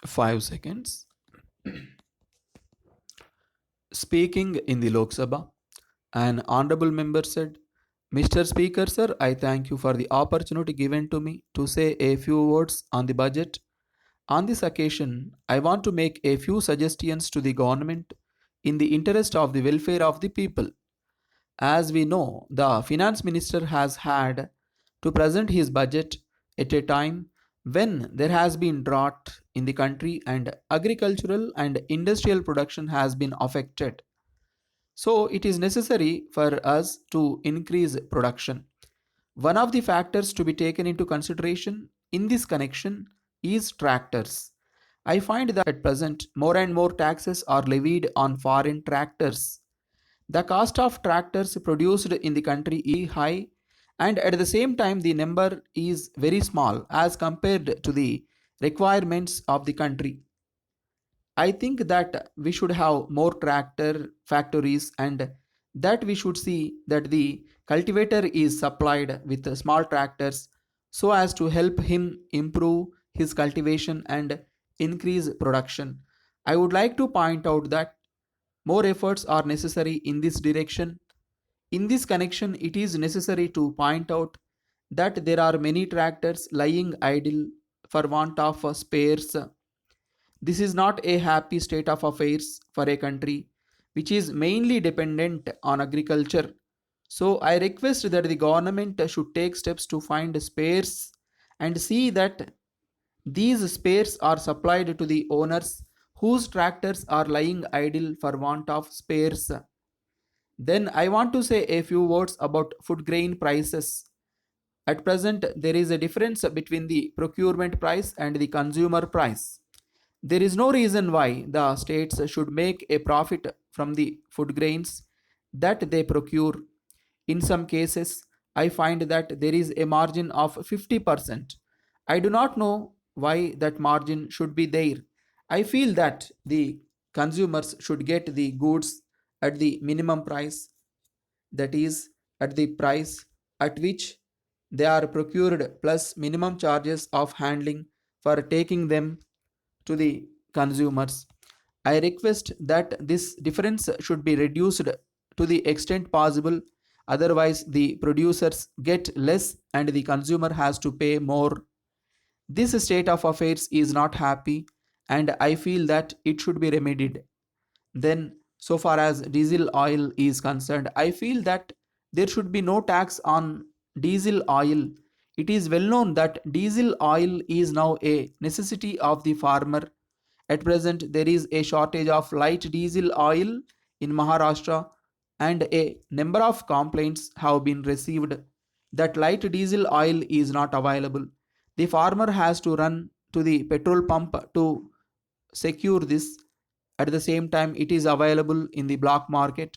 5 seconds. Speaking in the Lok Sabha, an honorable member said, Mr. Speaker, sir, I thank you for the opportunity given to me to say a few words on the budget. On this occasion, I want to make a few suggestions to the government in the interest of the welfare of the people. As we know, the finance minister has had to present his budget at a time when there has been drought in the country and agricultural and industrial production has been affected. So it is necessary for us to increase production. One of the factors to be taken into consideration in this connection is tractors. I find that at present more and more taxes are levied on foreign tractors. The cost of tractors produced in the country is high, and at the same time the number is very small as compared to the requirements of the country. I think that we should have more tractor factories and that we should see that the cultivator is supplied with small tractors so as to help him improve his cultivation and increase production. I would like to point out that more efforts are necessary in this direction. In this connection, it is necessary to point out that there are many tractors lying idle for want of spares. This is not a happy state of affairs for a country which is mainly dependent on agriculture. So I request that the government should take steps to find spares and see that these spares are supplied to the owners whose tractors are lying idle for want of spares. Then I want to say a few words about food grain prices. At present, there is a difference between the procurement price and the consumer price. There is no reason why the states should make a profit from the food grains that they procure. In some cases, I find that there is a margin of 50%. I do not know why that margin should be there. I feel that the consumers should get the goods at the minimum price, that is, at the price at which they are procured plus minimum charges of handling for taking them to the consumers. I request that this difference should be reduced to the extent possible, otherwise, the producers get less and the consumer has to pay more. This state of affairs is not happy, and I feel that it should be remedied. Then, so far as diesel oil is concerned, I feel that there should be no tax on diesel oil. It is well known that diesel oil is now a necessity of the farmer. At present, there is a shortage of light diesel oil in Maharashtra, and a number of complaints have been received that light diesel oil is not available. The farmer has to run to the petrol pump to secure this. At the same time, it is available in the black market.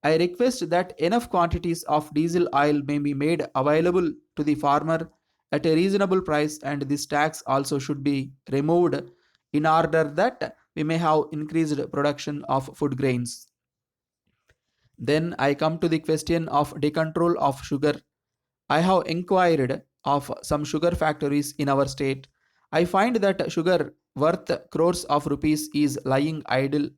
I request that enough quantities of diesel oil may be made available to the farmer at a reasonable price, and this tax also should be removed in order that we may have increased production of food grains. Then I come to the question of decontrol of sugar. I have inquired of some sugar factories in our state. I find that sugar worth crores of rupees is lying idle.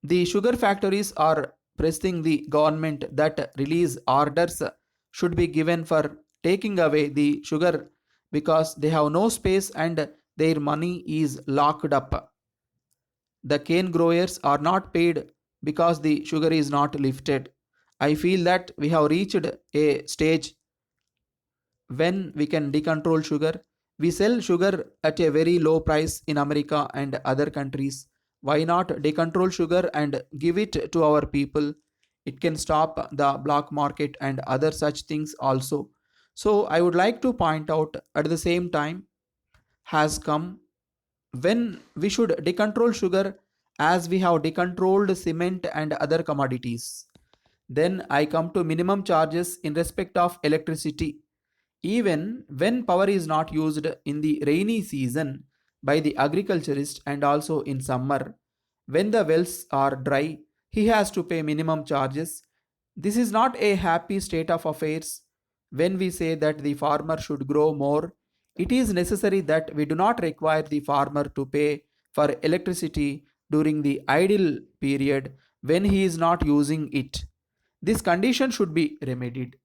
The sugar factories are pressing the government that release orders should be given for taking away the sugar because they have no space and their money is locked up. The cane growers are not paid because the sugar is not lifted. I feel that we have reached a stage when we can decontrol sugar. We sell sugar at a very low price in America and other countries. Why not decontrol sugar and give it to our people? It can stop the black market and other such things also. So I would like to point out at the same time has come when we should decontrol sugar as we have decontrolled cement and other commodities. Then I come to minimum charges in respect of electricity. Even when power is not used in the rainy season by the agriculturist and also in summer, when the wells are dry, he has to pay minimum charges. This is not a happy state of affairs. When we say that the farmer should grow more, it is necessary that we do not require the farmer to pay for electricity during the idle period when he is not using it. This condition should be remedied.